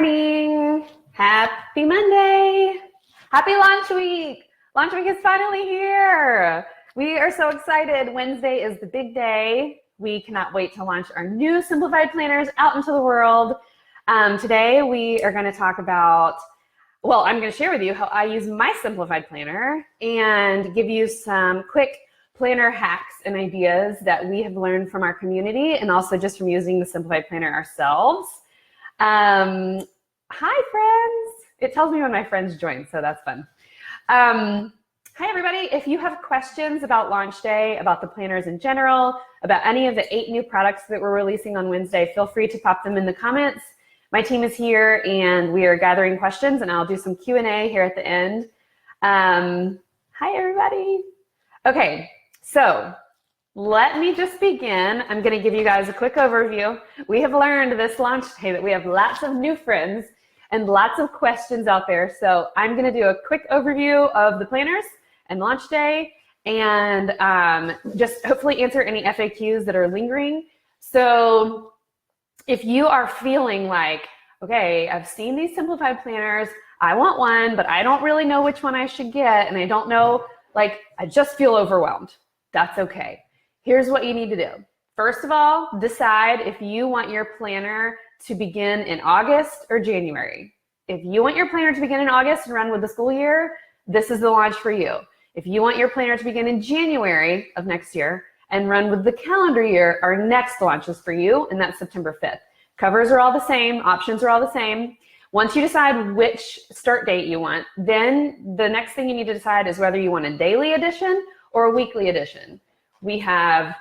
morning. Happy Monday. Happy launch week. Launch week is finally here. We are so excited. Wednesday is the big day. We cannot wait to launch our new Simplified planners out into the world. Today we are going to talk about, I'm going to share with you how I use my Simplified planner and give you some quick planner hacks and ideas that we have learned from our community and also just from using the Simplified planner ourselves. Hi friends. It tells me when my friends join, so that's fun. Hi everybody. If you have questions about launch day, about the planners in general, about any of the 8 new products that we're releasing on Wednesday, feel free to pop them in the comments. My team is here and we are gathering questions, and I'll do some Q&A here at the end. Hi everybody. Okay, so let me just begin. I'm going to give you guys a quick overview. We have learned this launch day that we have lots of new friends and lots of questions out there. So I'm going to do a quick overview of the planners and launch day, and just hopefully answer any FAQs that are lingering. So if you are feeling like, okay, I've seen these Simplified planners, I want one, but I don't really know which one I should get, and I don't know, like, I just feel overwhelmed. That's okay. Here's what you need to do. First of all, decide if you want your planner to begin in August or January. If you want your planner to begin in August and run with the school year, this is the launch for you. If you want your planner to begin in January of next year and run with the calendar year, our next launch is for you, and that's September 5th. Covers are all the same, options are all the same. Once you decide which start date you want, then the next thing you need to decide is whether you want a daily edition or a weekly edition. We have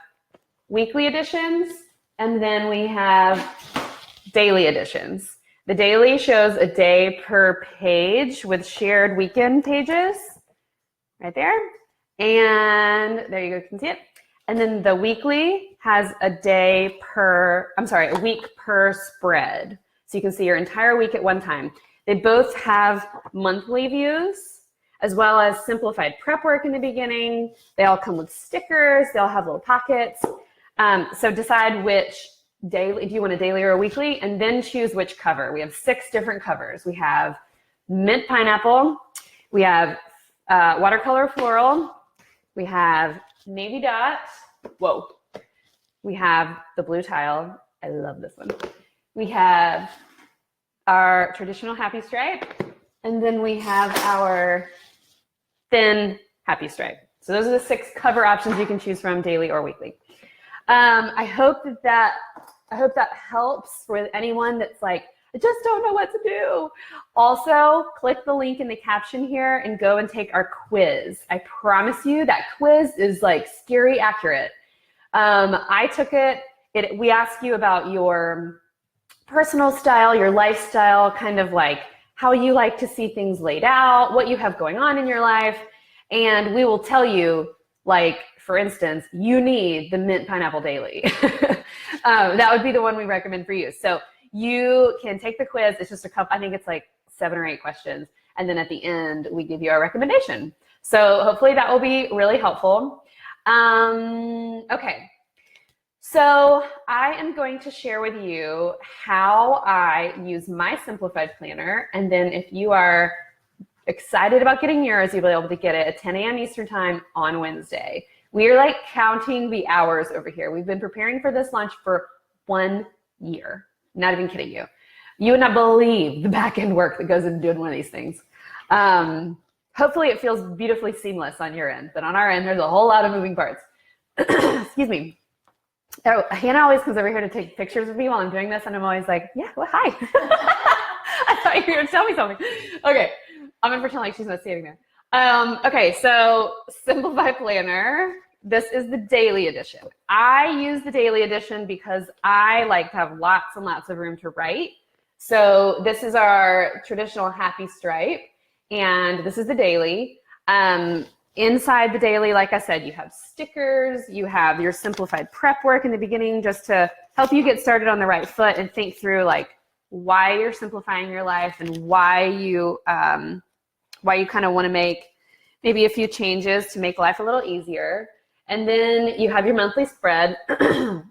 weekly editions, and then we have daily editions. The daily shows a day per page with shared weekend pages, right there. And there you go, you can see it. And then the weekly has a week per spread. So you can see your entire week at one time. They both have monthly views, as well as simplified prep work in the beginning. They all come with stickers. They all have little pockets. So decide which daily, do you want a daily or a weekly, and then choose which cover. We have 6 different covers. We have mint pineapple. We have watercolor floral. We have navy dot. Whoa. We have the blue tile. I love this one. We have our traditional happy stripe, and then we have our thin happy stripe. So those are the 6 cover options you can choose from, daily or weekly. I hope that helps with anyone that's like, I just don't know what to do. Also, click the link in the caption here and go and take our quiz. I promise you that quiz is like scary accurate. I took it. We ask you about your personal style, your lifestyle, kind of like how you like to see things laid out, what you have going on in your life. And we will tell you, like, for instance, you need the mint pineapple daily. That would be the one we recommend for you. So you can take the quiz. It's just a couple, I think it's like 7 or 8 questions. And then at the end, we give you our recommendation. So hopefully that will be really helpful. Okay. So I am going to share with you how I use my Simplified planner. And then if you are excited about getting yours, you'll be able to get it at 10 a.m. Eastern time on Wednesday. We are like counting the hours over here. We've been preparing for this launch for 1 year. Not even kidding you. You would not believe the back end work that goes into doing one of these things. Hopefully it feels beautifully seamless on your end, but on our end, there's a whole lot of moving parts. Excuse me. Oh, Hannah always comes over here to take pictures of me while I'm doing this, and I'm always like, yeah, well, hi. I thought you were going to tell me something. Okay, I'm going to pretend like she's not standing there. Okay, so Simplified planner. This is the daily edition. I use the daily edition because I like to have lots and lots of room to write. So this is our traditional happy stripe, and this is the daily. Inside the daily, like I said, you have stickers, you have your simplified prep work in the beginning just to help you get started on the right foot and think through like why you're simplifying your life and why you kind of want to make maybe a few changes to make life a little easier. And then you have your monthly spread.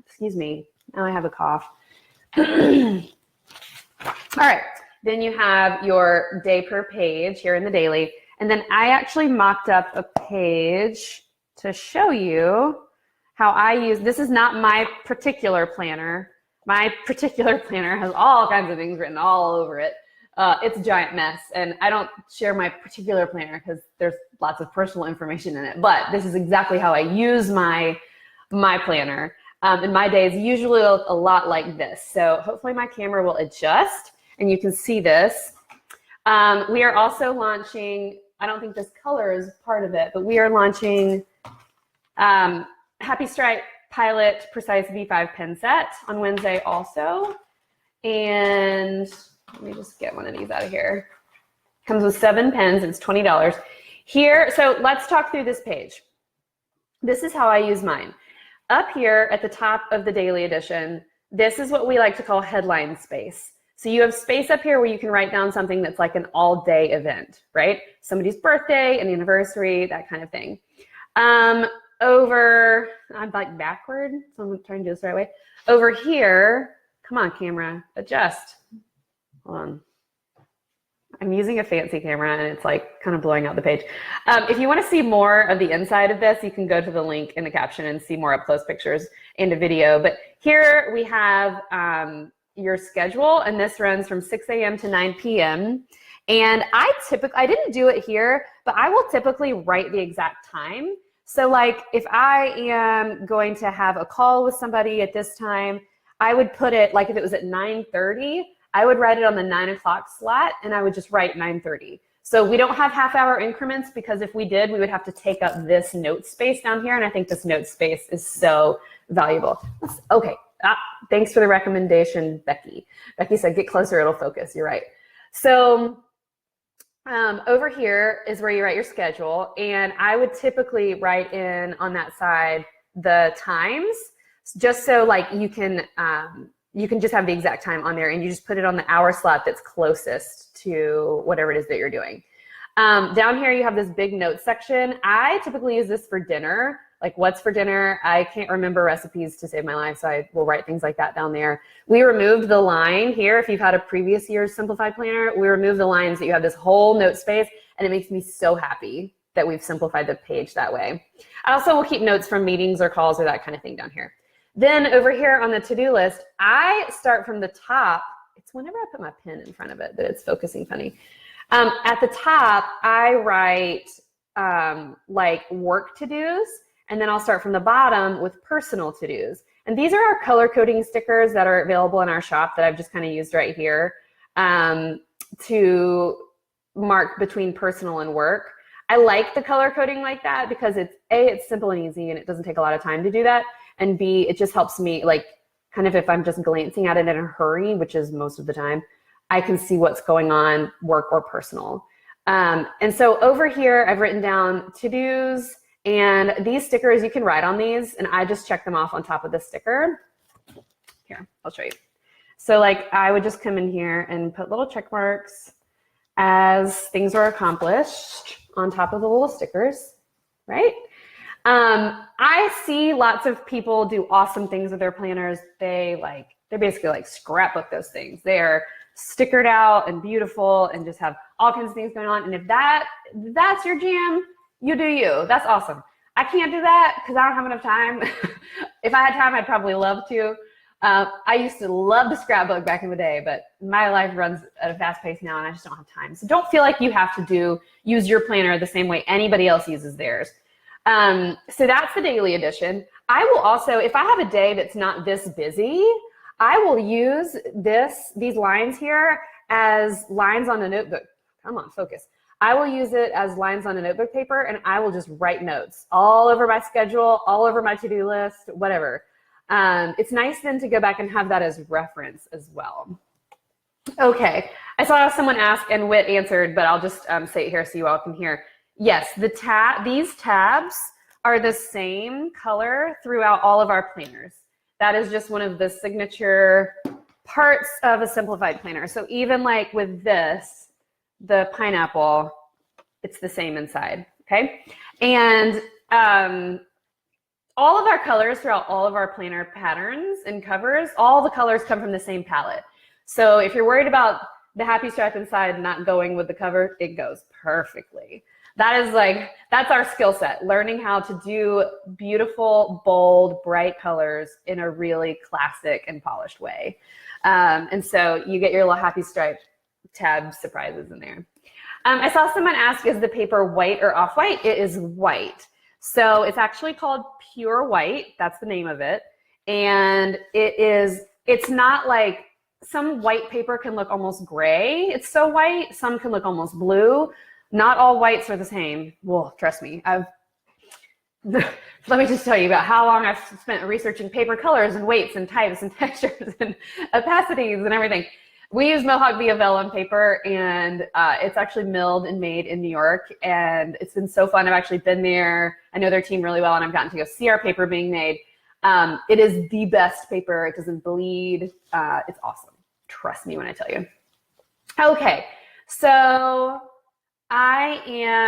Excuse me, now I have a cough. All right, Then you have your day per page here in the daily. And then I actually mocked up a page to show you how I use, this is not my particular planner. My particular planner has all kinds of things written all over it. It's a giant mess, and I don't share my particular planner because there's lots of personal information in it, but this is exactly how I use my planner. And my day is usually a lot like this. So hopefully my camera will adjust and you can see this. We are also launching, I don't think this color is part of it, but we are launching Happy Stripe Pilot Precise V5 pen set on Wednesday also. And let me just get one of these out of here. Comes with 7 pens, it's $20. Here, so let's talk through this page. This is how I use mine. Up here at the top of the daily edition, this is what we like to call headline space. So you have space up here where you can write down something that's like an all-day event, right? Somebody's birthday, an anniversary, that kind of thing. Over, I'm like backward, so I'm trying to do this the right way. Over here, come on camera, adjust. Hold on. I'm using a fancy camera and it's like kind of blowing out the page. If you want to see more of the inside of this, you can go to the link in the caption and see more up close pictures and a video. But here we have your schedule, and this runs from 6 a.m. to 9 p.m. And I didn't do it here, but I will typically write the exact time. So like if I am going to have a call with somebody at this time, I would put it, like if it was at 9:30, I would write it on the 9 o'clock slot, and I would just write 9:30. So we don't have half-hour increments, because if we did, we would have to take up this note space down here, and I think this note space is so valuable. Okay, thanks for the recommendation, Becky. Becky said, get closer, it'll focus. You're right. So over here is where you write your schedule, and I would typically write in on that side the times, just so like you can just have the exact time on there, and you just put it on the hour slot that's closest to whatever it is that you're doing. Down here you have this big notes section. I typically use this for dinner, like what's for dinner. I can't remember recipes to save my life, so I will write things like that down there. We removed the line here. If you've had a previous year's simplified planner, we removed the lines that you have this whole note space, and it makes me so happy that we've simplified the page that way. I also will keep notes from meetings or calls or that kind of thing down here. Then over here on the to-do list, I start from the top. It's whenever I put my pen in front of it that it's focusing funny. At the top, I write like work to-dos, and then I'll start from the bottom with personal to-dos. And these are our color coding stickers that are available in our shop that I've just kind of used right here to mark between personal and work. I like the color coding like that because it's simple and easy, and it doesn't take a lot of time to do that. And B, it just helps me, like, kind of if I'm just glancing at it in a hurry, which is most of the time, I can see what's going on, work or personal. And so over here, I've written down to-dos, and these stickers, you can write on these, and I just check them off on top of the sticker. Here, I'll show you. So like I would just come in here and put little check marks as things are accomplished on top of the little stickers, right? I see lots of people do awesome things with their planners. They basically like scrapbook those things. They're stickered out and beautiful and just have all kinds of things going on. And if that's your jam, you do you. That's awesome. I can't do that because I don't have enough time. If I had time, I'd probably love to. I used to love to scrapbook back in the day, but my life runs at a fast pace now and I just don't have time. So don't feel like you have to use your planner the same way anybody else uses theirs. So that's the daily edition. I will also, if I have a day that's not this busy, I will use these lines here as lines on a notebook. Come on, focus. I will use it as lines on a notebook paper, and I will just write notes all over my schedule, all over my to-do list, whatever. It's nice then to go back and have that as reference as well. Okay, I saw someone ask and Whit answered, but I'll just say it here so you all can hear. Yes, these tabs are the same color throughout all of our planners. That is just one of the signature parts of a simplified planner. So even like with this, the pineapple, it's the same inside, okay? And all of our colors throughout all of our planner patterns and covers, all the colors come from the same palette. So if you're worried about the happy stripe inside not going with the cover, it goes perfectly. That's our skill set, learning how to do beautiful, bold, bright colors in a really classic and polished way. And so you get your little happy stripe tab surprises in there. I saw someone ask, is the paper white or off-white? It is white. So it's actually called pure white. That's the name of it. And it's not like, some white paper can look almost gray. It's so white. Some can look almost blue. Not all whites are the same. Well, trust me. Let me just tell you about how long I've spent researching paper colors and weights and types and textures and opacities and everything. We use Mohawk via vellum paper, and it's actually milled and made in New York, and it's been so fun. I've actually been there. I know their team really well, and I've gotten to go see our paper being made. It is the best paper. It doesn't bleed. It's awesome. Trust me when I tell you. Okay, so I'm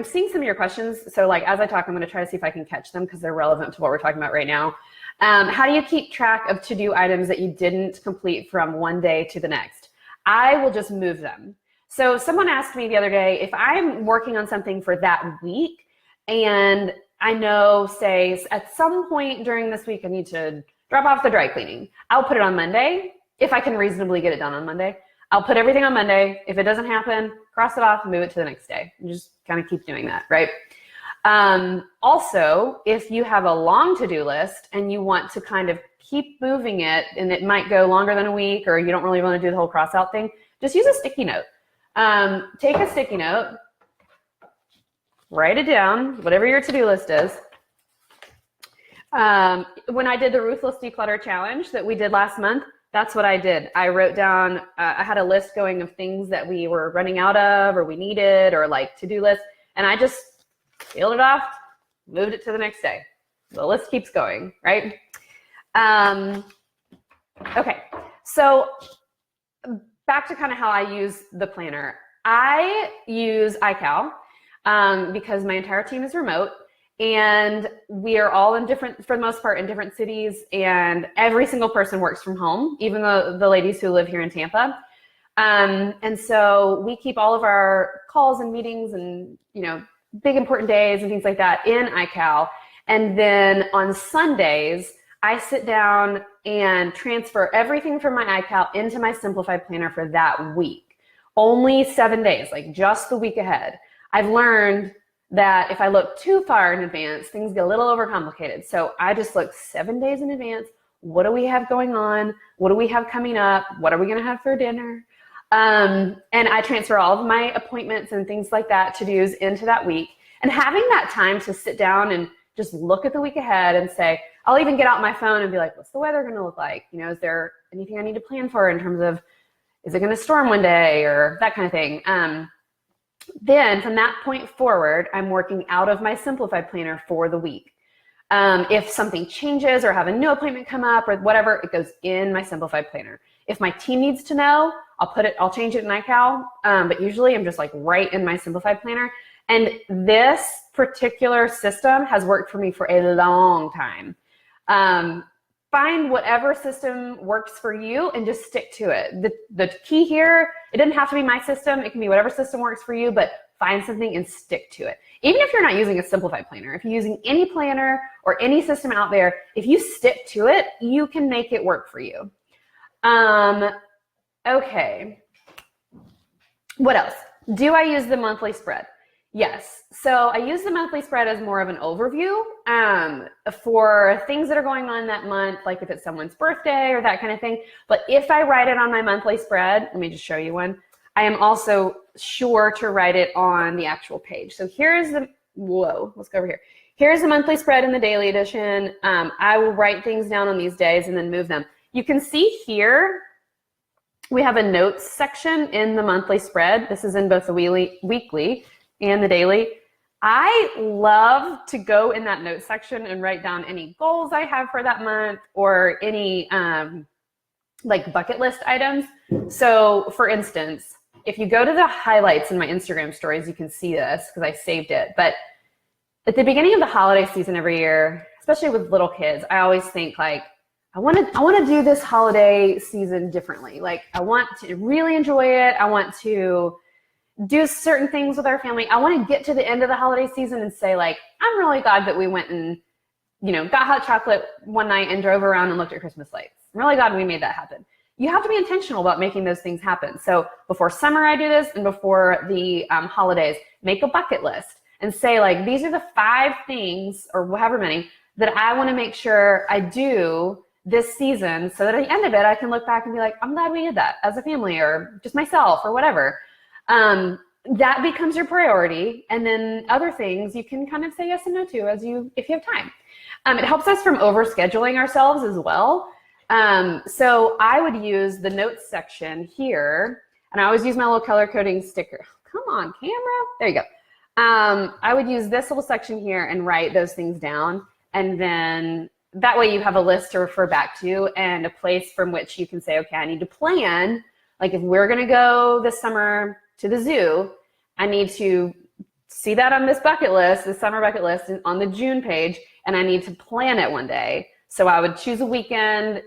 seeing some of your questions. So like, as I talk, I'm gonna try to see if I can catch them because they're relevant to what we're talking about right now. How do you keep track of to-do items that you didn't complete from one day to the next? I will just move them. So someone asked me the other day, if I'm working on something for that week and I know, say, at some point during this week, I need to drop off the dry cleaning, I'll put it on Monday if I can reasonably get it done on Monday. I'll put everything on Monday. If it doesn't happen, cross it off, move it to the next day. And just kind of keep doing that, right? Also, if you have a long to-do list and you want to kind of keep moving it, and it might go longer than a week, or you don't really want to do the whole cross-out thing, just use a sticky note. Take a sticky note, write it down, whatever your to-do list is. When I did the Ruthless Declutter Challenge that we did last month, that's what I did. I wrote down, I had a list going of things that we were running out of or we needed, or like to-do lists, and I just peeled it off, moved it to the next day. The list keeps going, right? Okay, so back to kind of how I use the planner. I use iCal because my entire team is remote, and we are all in different, for the most part, in different cities, and every single person works from home, even the ladies who live here in Tampa. And so we keep all of our calls and meetings and, you know, big important days and things like that in iCal. And then on Sundays, I sit down and transfer everything from my iCal into my Simplified planner for that week. Only 7 days, like just the week ahead. I've learned that if I look too far in advance, things get a little overcomplicated. So I just look 7 days in advance. What do we have going on? What do we have coming up? What are we gonna have for dinner? And I transfer all of my appointments and things like that, to-dos, into that week. And having that time to sit down and just look at the week ahead and say, I'll even get out my phone and be like, what's the weather gonna look like? You know, is there anything I need to plan for in terms of, is it gonna storm one day, or that kind of thing? Then from that point forward, I'm working out of my Simplified planner for the week. If something changes or have a new appointment come up or whatever, it goes in my Simplified planner. If my team needs to know, I'll change it in iCal, but usually I'm just like right in my Simplified planner. And this particular system has worked for me for a long time. Find whatever system works for you and just stick to it. The key here, it doesn't have to be my system. It can be whatever system works for you, but find something and stick to it. Even if you're not using a Simplified planner, if you're using any planner or any system out there, if you stick to it, you can make it work for you. Okay. What else? Do I use the monthly spread? Yes. So I use the monthly spread as more of an overview for things that are going on that month, like if it's someone's birthday or that kind of thing. But if I write it on my monthly spread, let me just show you one. I am also sure to write it on the actual page. So here's the, let's go over here. Here's the monthly spread in the daily edition. I will write things down on these days and then move them. You can see here, we have a notes section in the monthly spread. This is in both the weekly and the daily. I love to go in that notes section and write down any goals I have for that month or any like bucket list items. So for instance, if you go to the highlights in my Instagram stories, you can see this because I saved it. But at the beginning of the holiday season every year, especially with little kids, I always think like, I want to do this holiday season differently. Like, I want to really enjoy it. I want to do certain things with our family. I want to get to the end of the holiday season and say, like, I'm really glad that we went and, got hot chocolate one night and drove around and looked at Christmas lights. I'm really glad we made that happen. You have to be intentional about making those things happen. So before summer, I do this, and before the holidays, make a bucket list and say, like, these are the 5 things, or however many, that I want to make sure I do this season, so that at the end of it, I can look back and be like, I'm glad we did that as a family, or just myself, or whatever. That becomes your priority. And then other things you can kind of say yes and no to if you have time. It helps us from overscheduling ourselves as well. So I would use the notes section here, and I always use my little color coding sticker. Come on, camera. There you go. I would use this little section here and write those things down. And then that way you have a list to refer back to and a place from which you can say, okay, I need to plan. Like, if we're going to go this summer to the zoo, I need to see that on this bucket list, the summer bucket list on the June page, and I need to plan it one day. So I would choose a weekend,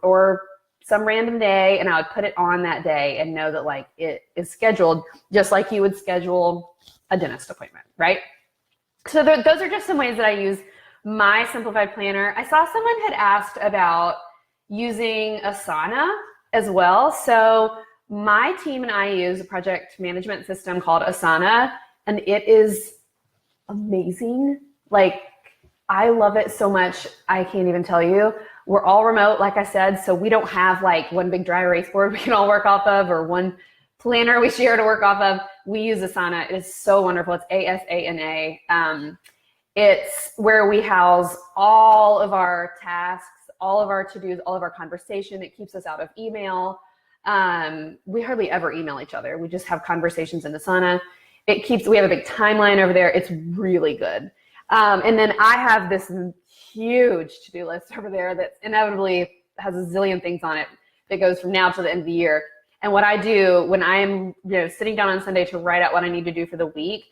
or some random day, and I would put it on that day and know that, like, it is scheduled just like you would schedule a dentist appointment, right? So those are just some ways that I use my simplified planner. I saw someone had asked about using Asana as well. So my team and I use a project management system called Asana, and it is amazing. Like, I love it so much, I can't even tell you. We're all remote, like I said, so we don't have like one big dry erase board we can all work off of, or one planner we share to work off of. We use Asana. It is so wonderful. It's Asana. It's where we house all of our tasks, all of our to-dos, all of our conversation. It keeps us out of email. We hardly ever email each other. We just have conversations in Asana. We have a big timeline over there. It's really good. And then I have this huge to-do list over there that inevitably has a zillion things on it that goes from now to the end of the year. And what I do when I'm sitting down on Sunday to write out what I need to do for the week,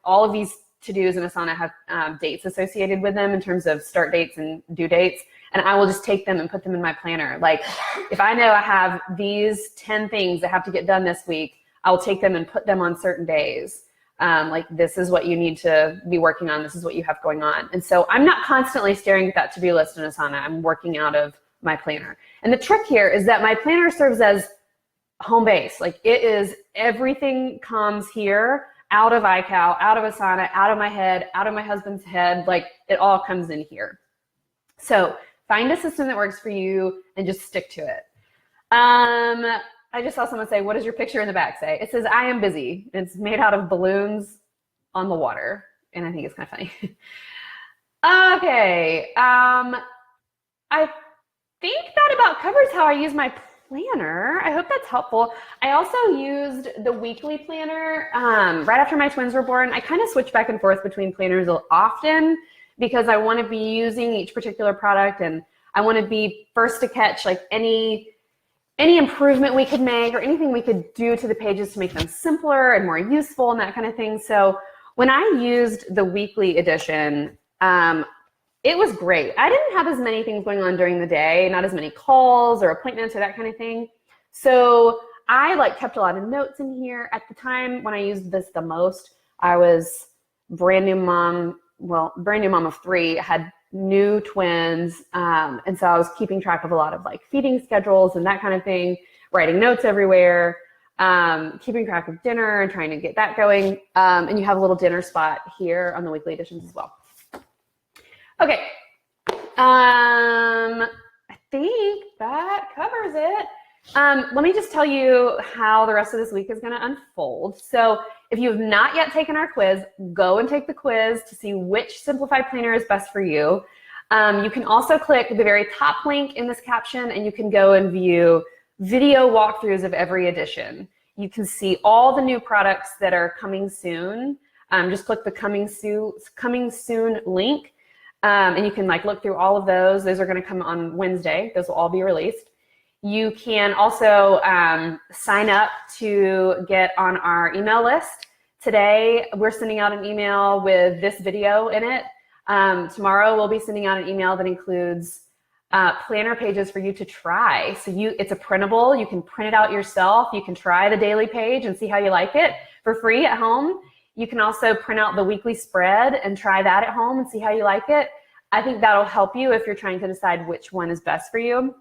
all of these to-dos in Asana have dates associated with them in terms of start dates and due dates. And I will just take them and put them in my planner. Like, if I know I have these 10 things that have to get done this week, I'll take them and put them on certain days. Like, this is what you need to be working on. This is what you have going on. And so I'm not constantly staring at that to-do list in Asana. I'm working out of my planner. And the trick here is that my planner serves as home base. Like, it is, everything comes here out of iCal, out of Asana, out of my head, out of my husband's head. Like, it all comes in here. So find a system that works for you and just stick to it. I just saw someone say, what does your picture in the back say? It says, I am busy. It's made out of balloons on the water. And I think it's kind of funny. Okay. I think that about covers how I use my planner. I hope that's helpful. I also used the weekly planner right after my twins were born. I kind of switch back and forth between planners often because I want to be using each particular product, and I want to be first to catch like any improvement we could make or anything we could do to the pages to make them simpler and more useful and that kind of thing. So when I used the weekly edition, it was great. I didn't have as many things going on during the day, not as many calls or appointments or that kind of thing. So I kept a lot of notes in here. At the time when I used this the most, I was brand new mom of 3, had new twins. And so I was keeping track of a lot of feeding schedules and that kind of thing, writing notes everywhere, keeping track of dinner and trying to get that going. And you have a little dinner spot here on the weekly editions as well. Okay. I think that covers it. Let me just tell you how the rest of this week is going to unfold. So if you have not yet taken our quiz, go and take the quiz to see which simplified planner is best for you. You can also click the very top link in this caption and you can go and view video walkthroughs of every edition. You can see all the new products that are coming soon. Just click the coming soon link. And you can look through all of those. Those are going to come on Wednesday. Those will all be released. You can also sign up to get on our email list. Today, we're sending out an email with this video in it. Tomorrow, we'll be sending out an email that includes planner pages for you to try. So it's a printable. You can print it out yourself. You can try the daily page and see how you like it for free at home. You can also print out the weekly spread and try that at home and see how you like it. I think that'll help you if you're trying to decide which one is best for you.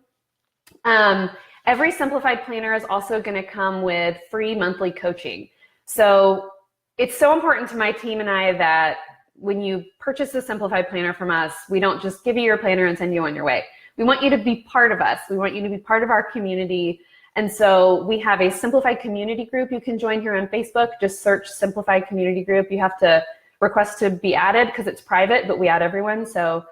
Every simplified planner is also going to come with free monthly coaching. So it's so important to my team and I that when you purchase a simplified planner from us, we don't just give you your planner and send you on your way. We want you to be part of us. We want you to be part of our community. And so we have a simplified community group you can join here on Facebook. Just search simplified community group. You have to request to be added because it's private, but we add everyone. So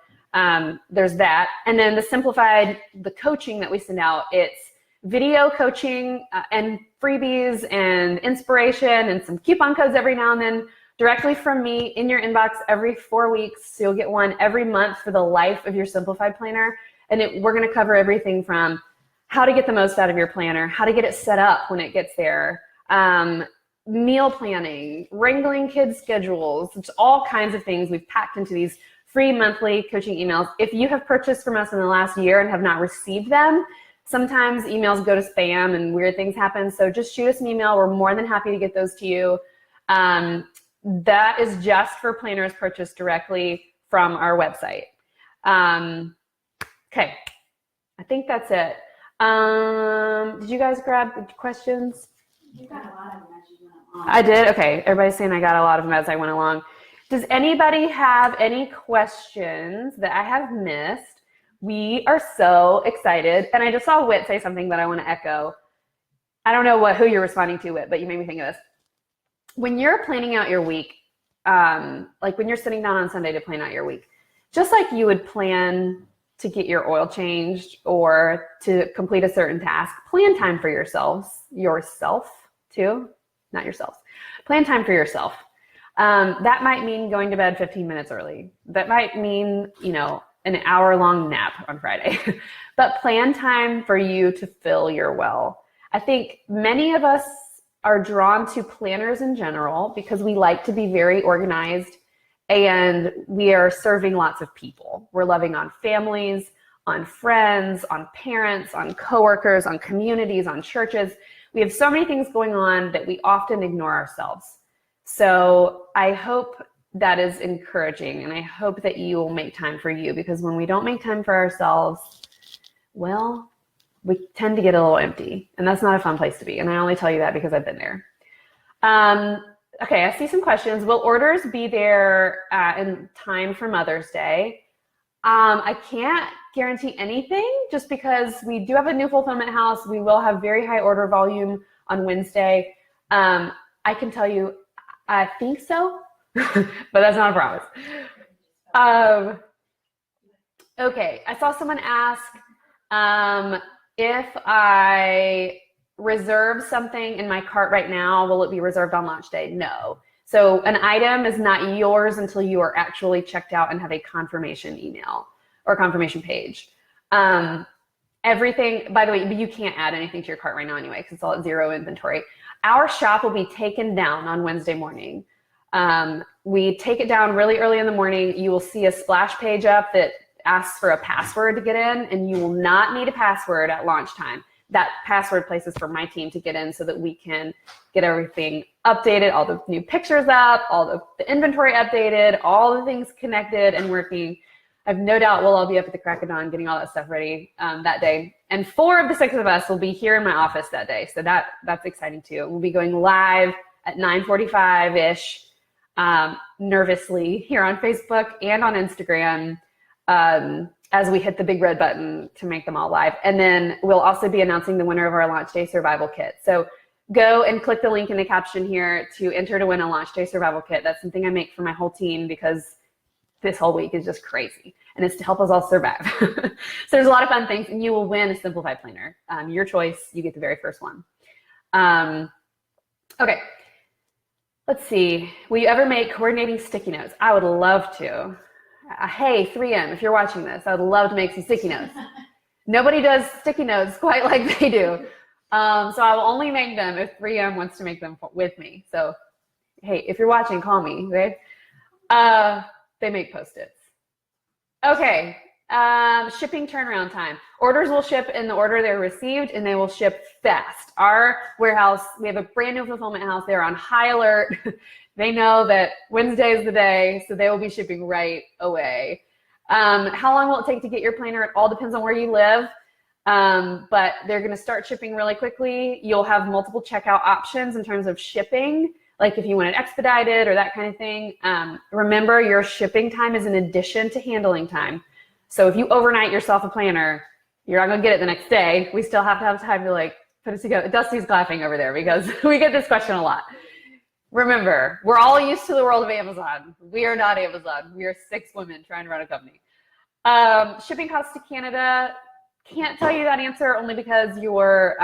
there's that. And then the coaching that we send out, it's video coaching and freebies and inspiration and some coupon codes every now and then directly from me in your inbox every 4 weeks. So you'll get one every month for the life of your simplified planner. And we're going to cover everything from how to get the most out of your planner, how to get it set up when it gets there, meal planning, wrangling kids' schedules, it's all kinds of things we've packed into these free monthly coaching emails. If you have purchased from us in the last year and have not received them, sometimes emails go to spam and weird things happen. So just shoot us an email. We're more than happy to get those to you. That is just for planners purchased directly from our website. Okay, I think that's it. Did you guys grab questions? You got a lot of them as you went along. I did? Okay, everybody's saying I got a lot of them as I went along. Does anybody have any questions that I have missed? We are so excited. And I just saw Whit say something that I want to echo. I don't know who you're responding to, Whit, but you made me think of this. When you're planning out your week, like when you're sitting down on Sunday to plan out your week, just like you would plan to get your oil changed or to complete a certain task, plan time for yourself too, not yourselves. Plan time for yourself. That might mean going to bed 15 minutes early. That might mean, an hour-long nap on Friday. But plan time for you to fill your well. I think many of us are drawn to planners in general because we like to be very organized and we are serving lots of people. We're loving on families, on friends, on parents, on coworkers, on communities, on churches. We have so many things going on that we often ignore ourselves. So I hope that is encouraging, and I hope that you will make time for you, because when we don't make time for ourselves, well, we tend to get a little empty, and that's not a fun place to be. And I only tell you that because I've been there. Okay, I see some questions. Will orders be there in time for Mother's Day? I can't guarantee anything just because we do have a new fulfillment house. We will have very high order volume on Wednesday. I can tell you, I think so, but that's not a promise. Okay, I saw someone ask if I reserve something in my cart right now, will it be reserved on launch day? No. So an item is not yours until you are actually checked out and have a confirmation email or confirmation page. Everything, by the way, you can't add anything to your cart right now anyway, because it's all at zero inventory. Our shop will be taken down on Wednesday morning. We take it down really early in the morning. You will see a splash page up that asks for a password to get in, and you will not need a password at launch time. That password place is for my team to get in so that we can get everything updated, all the new pictures up, all the inventory updated, all the things connected and working. I have no doubt we'll all be up at the crack of dawn getting all that stuff ready that day. And 4 of the 6 of us will be here in my office that day. So that's exciting too. We'll be going live at 9:45-ish, nervously here on Facebook and on Instagram as we hit the big red button to make them all live. And then we'll also be announcing the winner of our Launch Day Survival Kit. So go and click the link in the caption here to enter to win a Launch Day Survival Kit. That's something I make for my whole team because this whole week is just crazy. And it's to help us all survive. So there's a lot of fun things, and you will win a simplified planner. Your choice, you get the very first one. Okay, let's see. Will you ever make coordinating sticky notes? I would love to. Hey, 3M, if you're watching this, I would love to make some sticky notes. Nobody does sticky notes quite like they do. So I will only make them if 3M wants to make them with me. So, hey, if you're watching, call me, okay? They make Post-its. Okay, Shipping turnaround time. Orders will ship in the order they're received, and they will ship fast. Our warehouse, we have a brand new fulfillment house. They're on high alert. They know that Wednesday is the day, so they will be shipping right away. How long will it take to get your planner? It all depends on where you live, but they're going to start shipping really quickly. You'll have multiple checkout options in terms of shipping, like if you want it expedited or that kind of thing. Remember, your shipping time is in addition to handling time. So if you overnight yourself a planner, you're not going to get it the next day. We still have to have time to like put it together. Dusty's laughing over there because we get this question a lot. Remember, we're all used to the world of Amazon. We are not Amazon. We are 6 women trying to run a company. Shipping costs to Canada, can't tell you that answer only because your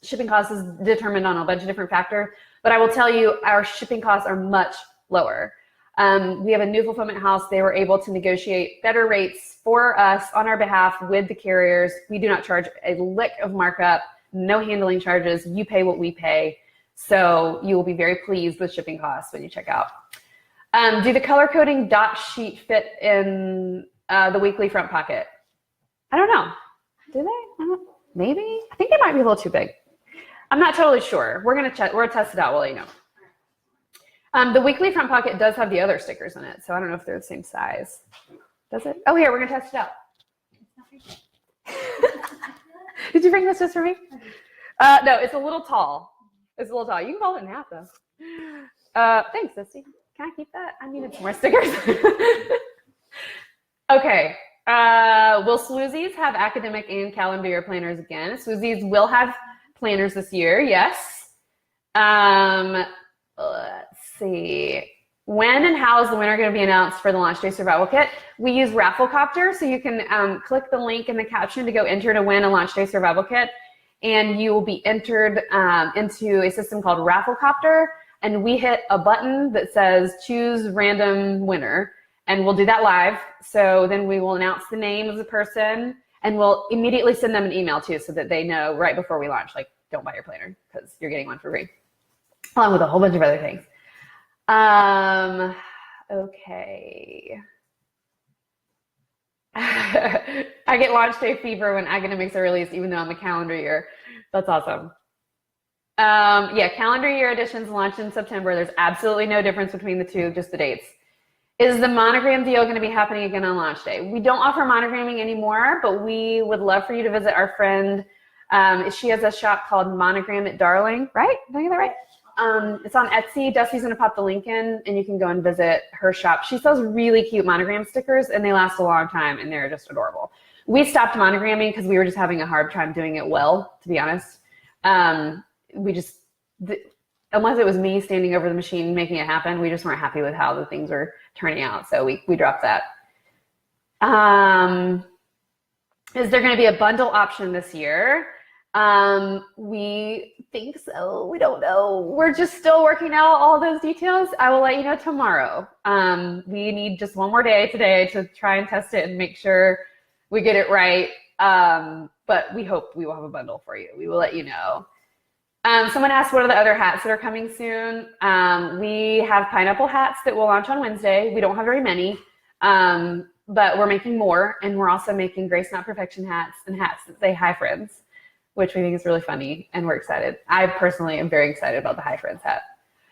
shipping cost is determined on a bunch of different factors. But I will tell you our shipping costs are much lower. We have a new fulfillment house. They were able to negotiate better rates for us on our behalf with the carriers. We do not charge a lick of markup, no handling charges. You pay what we pay. So you will be very pleased with shipping costs when you check out. Do the color coding dot sheet fit in the weekly front pocket? I don't know. Do they? Maybe. I think they might be a little too big. I'm not totally sure. We're gonna check. We're gonna test it out. We'll let you know. The weekly front pocket does have the other stickers in it, so I don't know if they're the same size. Does it? Oh, here, we're gonna test it out. Did you bring this just for me? No, it's a little tall. It's a little tall. You can fold it in half, though. Thanks, Sissy. Can I keep that? I needed some more stickers. Okay. Will Swoozies have academic and calendar year planners again? Swoozies will have planners this year, yes. Let's see. When and how is the winner going to be announced for the Launch Day Survival Kit? We use Rafflecopter, so you can click the link in the caption to go enter to win a Launch Day Survival Kit, and you will be entered into a system called Rafflecopter, and we hit a button that says choose random winner, and we'll do that live. So then we will announce the name of the person, and we'll immediately send them an email too, so that they know right before we launch, like, don't buy your planner because you're getting one for free, along with a whole bunch of other things. Okay. I get launch day fever when academics are released, even though I'm a calendar year. That's awesome. Yeah, calendar year editions launch in September. There's absolutely no difference between the two, just the dates. Is the monogram deal going to be happening again on launch day? We don't offer monogramming anymore, but we would love for you to visit our friend. She has a shop called Monogram at Darling, right? Did I get that right? It's on Etsy. Dusty's going to pop the link in, and you can go and visit her shop. She sells really cute monogram stickers, and they last a long time, and they're just adorable. We stopped monogramming because we were just having a hard time doing it well, to be honest. Unless it was me standing over the machine making it happen, we just weren't happy with how the things were turning out, so we dropped that. Is there going to be a bundle option this year? We think so. We don't know. We're just still working out all those details. I will let you know tomorrow. We need just one more day today to try and test it and make sure we get it right. But we hope we will have a bundle for you. We will let you know. Someone asked, what are the other hats that are coming soon? We have pineapple hats that will launch on Wednesday. We don't have very many, but we're making more. And we're also making Grace Not Perfection hats and hats that say hi friends, which we think is really funny, and we're excited. I personally am very excited about the Hi Friends hat.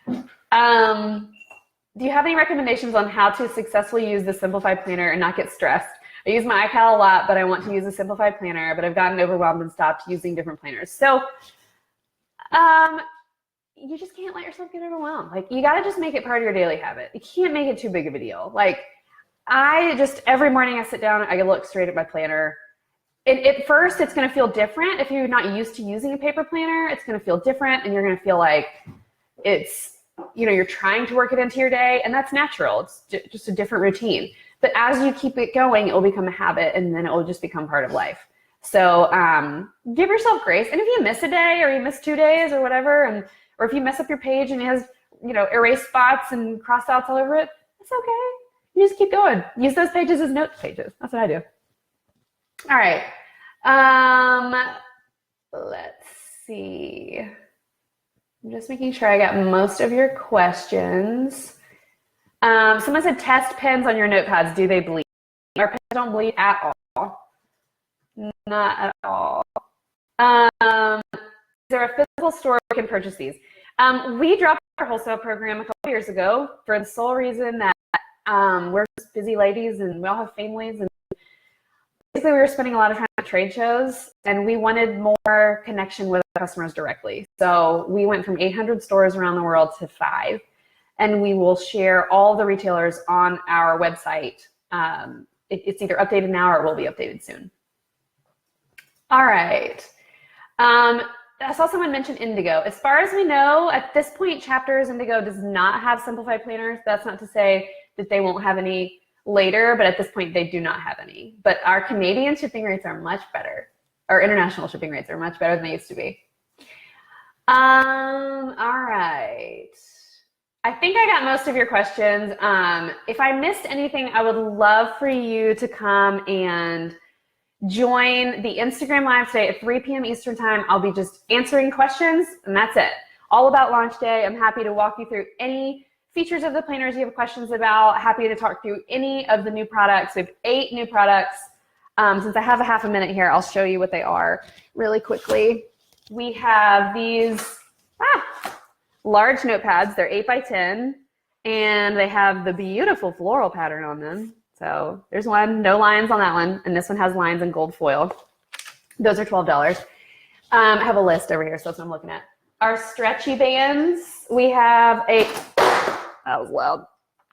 Do you have any recommendations on how to successfully use the Simplified Planner and not get stressed? I use my iCal a lot, but I want to use a Simplified Planner, but I've gotten overwhelmed and stopped using different planners. So you just can't let yourself get overwhelmed. Like, you gotta just make it part of your daily habit. You can't make it too big of a deal. Like, every morning I sit down, I look straight at my planner. At first, it's going to feel different. If you're not used to using a paper planner, it's going to feel different, and you're going to feel like it's, you're trying to work it into your day, and that's natural. It's just a different routine. But as you keep it going, it will become a habit, and then it will just become part of life. So give yourself grace. And if you miss a day, or you miss 2 days, or whatever, or if you mess up your page and it has, erase spots and cross outs all over it, it's okay. You just keep going. Use those pages as notes pages. That's what I do. All right, let's see. I'm just making sure I got most of your questions. Someone said test pens on your notepads. Do they bleed? Our pens don't bleed at all. Not at all. Is there a physical store we can purchase these? We dropped our wholesale program a couple years ago for the sole reason that we're just busy ladies and we all have families, and basically we were spending a lot of time at trade shows and we wanted more connection with our customers directly. So we went from 800 stores around the world to 5, and we will share all the retailers on our website. It's either updated now or it will be updated soon. All right. I saw someone mention Indigo. As far as we know, at this point, Chapters Indigo does not have simplified planners. That's not to say that they won't have any later, but at this point, they do not have any. But our Canadian shipping rates are much better. Our international shipping rates are much better than they used to be. All right. I think I got most of your questions. If I missed anything, I would love for you to come and join the Instagram Live today at 3 p.m. Eastern Time. I'll be just answering questions, and that's it. All about launch day. I'm happy to walk you through any features of the planners you have questions about. Happy to talk through any of the new products. We have 8 new products. Since I have a half a minute here, I'll show you what they are really quickly. We have these large notepads. They're 8 by 10, and they have the beautiful floral pattern on them. So there's one, no lines on that one, and this one has lines in gold foil. Those are $12. I have a list over here, so that's what I'm looking at. Our stretchy bands, we have that was loud.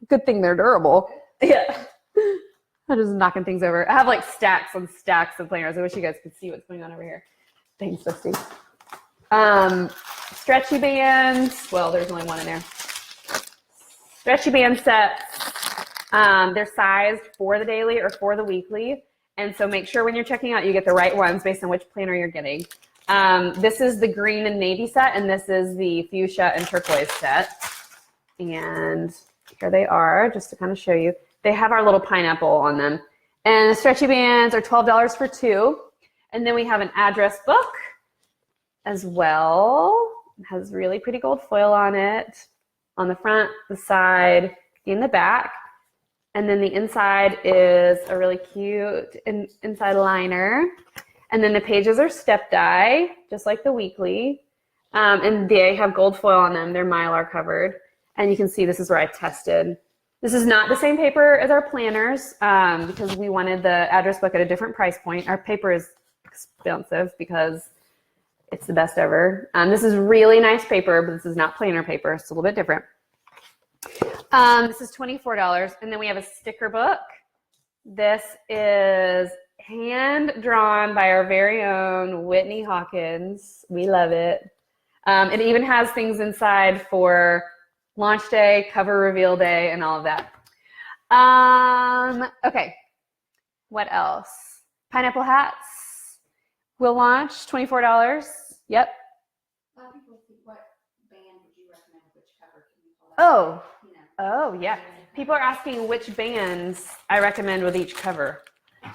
Good thing they're durable. Yeah. I'm just knocking things over. I have like stacks and stacks of planners. I wish you guys could see what's going on over here. Thanks, Misty. Stretchy bands, well, there's only one in there. Stretchy band sets. They're sized for the daily or for the weekly. And so make sure when you're checking out, you get the right ones based on which planner you're getting. This is the green and navy set, and this is the fuchsia and turquoise set. And here they are, just to kind of show you. They have our little pineapple on them. And the stretchy bands are $12 for 2. And then we have an address book as well. It has really pretty gold foil on it, on the front, the side, and the back. And then the inside is a really cute inside liner. And then the pages are step die, just like the weekly. And they have gold foil on them. They're Mylar covered. And you can see this is where I tested. This is not the same paper as our planners because we wanted the address book at a different price point. Our paper is expensive because it's the best ever. This is really nice paper, but this is not planner paper. It's a little bit different. This is $24, and then we have a sticker book. This is hand drawn by our very own Whitney Hawkins. We love it. It even has things inside for launch day, cover reveal day, and all of that. Okay, what else? Pineapple hats will launch, $24. Yep. A lot of people think, what band would you recommend? Which cover can you pull out? Oh, yeah. People are asking which bands I recommend with each cover.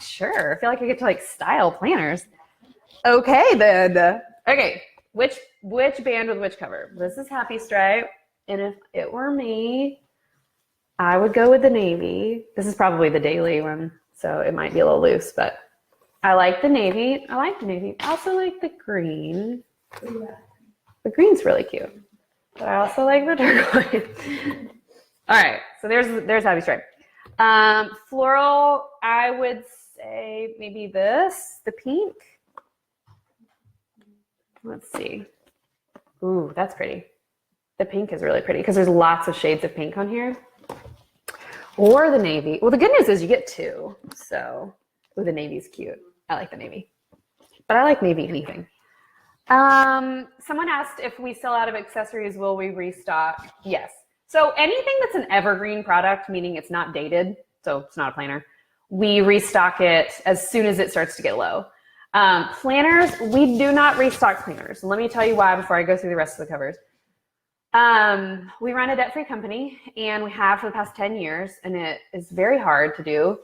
Sure. I feel like I get to like style planners. Okay, then. Okay, which band with which cover? This is Happy Stripe, and if it were me, I would go with the navy. This is probably the daily one, so it might be a little loose, but I like the navy. I also like the green. The green's really cute, but I also like the turquoise. All right, so there's Happy Stripe. Floral, I would say maybe this, the pink. Let's see. Ooh, that's pretty. The pink is really pretty because there's lots of shades of pink on here. Or the navy. Well, the good news is you get 2. So, the navy's cute. I like the navy. But I like navy anything. Someone asked if we sell out of accessories, will we restock? Yes. So anything that's an evergreen product, meaning it's not dated, so it's not a planner, we restock it as soon as it starts to get low. Planners, we do not restock planners. Let me tell you why before I go through the rest of the covers. We run a debt-free company, and we have for the past 10 years, and it is very hard to do.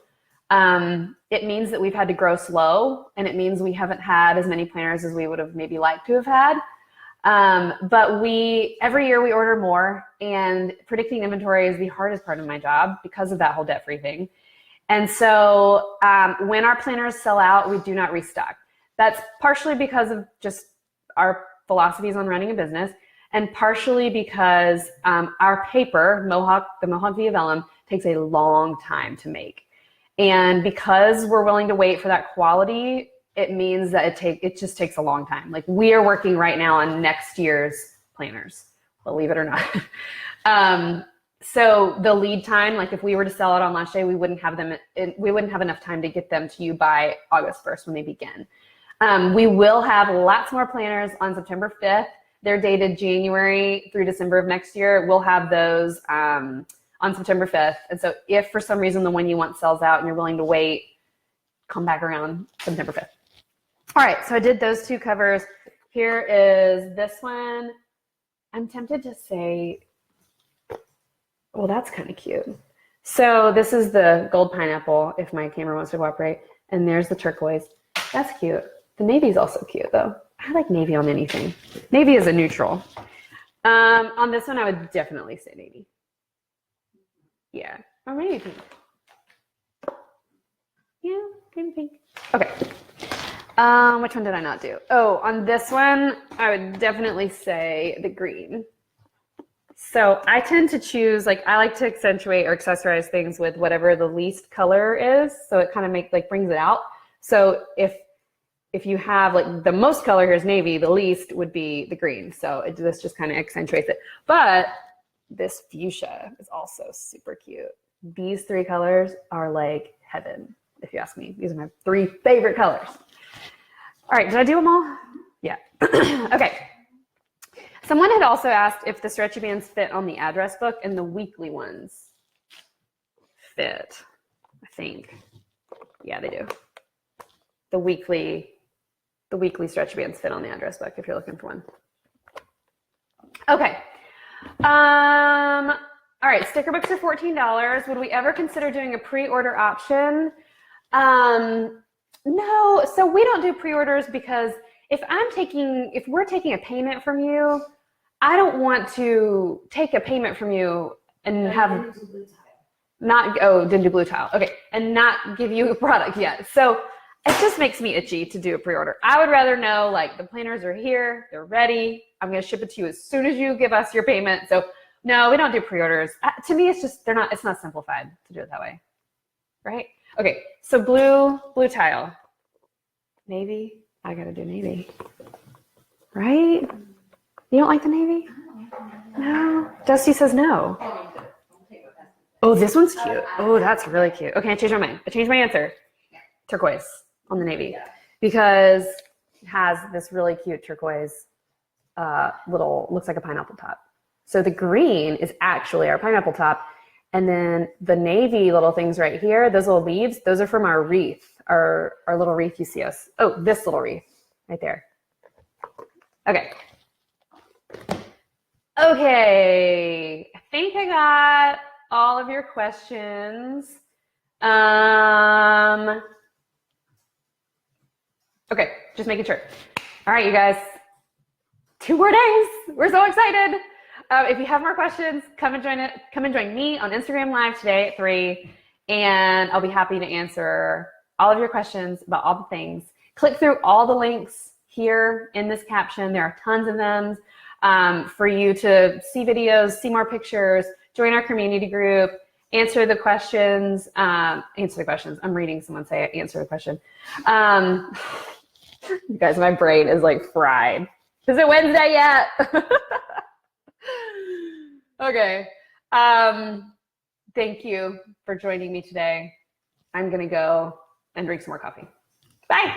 It means that we've had to grow slow, and it means we haven't had as many planners as we would have maybe liked to have had. But every year we order more, and predicting inventory is the hardest part of my job because of that whole debt-free thing. And so when our planners sell out, we do not restock. That's partially because of just our philosophies on running a business, and partially because our paper, the Mohawk Via Vellum, takes a long time to make. And because we're willing to wait for that quality, it means that it just takes a long time. Like, we are working right now on next year's planners, believe it or not. So the lead time, like if we were to sell it on launch day, we wouldn't have enough time to get them to you by August 1st when they begin. We will have lots more planners on September 5th. They're dated January through December of next year. We'll have those on September 5th. And so if for some reason the one you want sells out and you're willing to wait, come back around September 5th. All right, so I did those two covers. Here is this one. I'm tempted to say, well, that's kind of cute. So this is the gold pineapple, if my camera wants to cooperate. And there's the turquoise. That's cute. The navy is also cute, though. I like navy on anything. Navy is a neutral. On this one, I would definitely say navy. Yeah, or maybe pink. Yeah, maybe pink. Okay. Which one did I not do? Oh, on this one, I would definitely say the green. So I tend to choose, like, I like to accentuate or accessorize things with whatever the least color is. So it kind of brings it out. So if you have, like, the most color here is navy, the least would be the green. So this just kind of accentuates it. But this fuchsia is also super cute. These three colors are like heaven, if you ask me. These are my three favorite colors. All right, did I do them all? Yeah. Okay. Someone had also asked if the stretchy bands fit on the address book, and the weekly ones fit, I think. Yeah, they do. The weekly stretchy bands fit on the address book if you're looking for one. Okay. All right, sticker books are $14. Would we ever consider doing a pre-order option? No, so we don't do pre-orders because if we're taking a payment from you, I don't want to take a payment from you and have didn't do blue tile. Okay, and not give you a product yet. So it just makes me itchy to do a pre-order. I would rather know, like, the planners are here, they're ready. I'm going to ship it to you as soon as you give us your payment. So no, we don't do pre-orders. To me, it's not simplified to do it that way, right? Okay, so blue tile. Navy, I got to do navy, right? You don't like the navy? No. Dusty says no. Oh, this one's cute. Oh, that's really cute. Okay, I changed my mind. I changed my answer. Turquoise on the navy because it has this really cute turquoise looks like a pineapple top. So the green is actually our pineapple top. And then the navy little things right here, those little leaves, those are from our wreath, our little wreath you see us. Oh, this little wreath right there. Okay. Okay, I think I got all of your questions. Okay, just making sure. All right, you guys, 2 more days. We're so excited. If you have more questions, come and join me on Instagram Live today at 3, and I'll be happy to answer all of your questions about all the things. Click through all the links here in this caption. There are tons of them for you to see videos, see more pictures, join our community group, answer the questions. I'm reading someone say answer the question. You guys, my brain is like fried. Is it Wednesday yet? Okay. Thank you for joining me today. I'm going to go and drink some more coffee. Bye.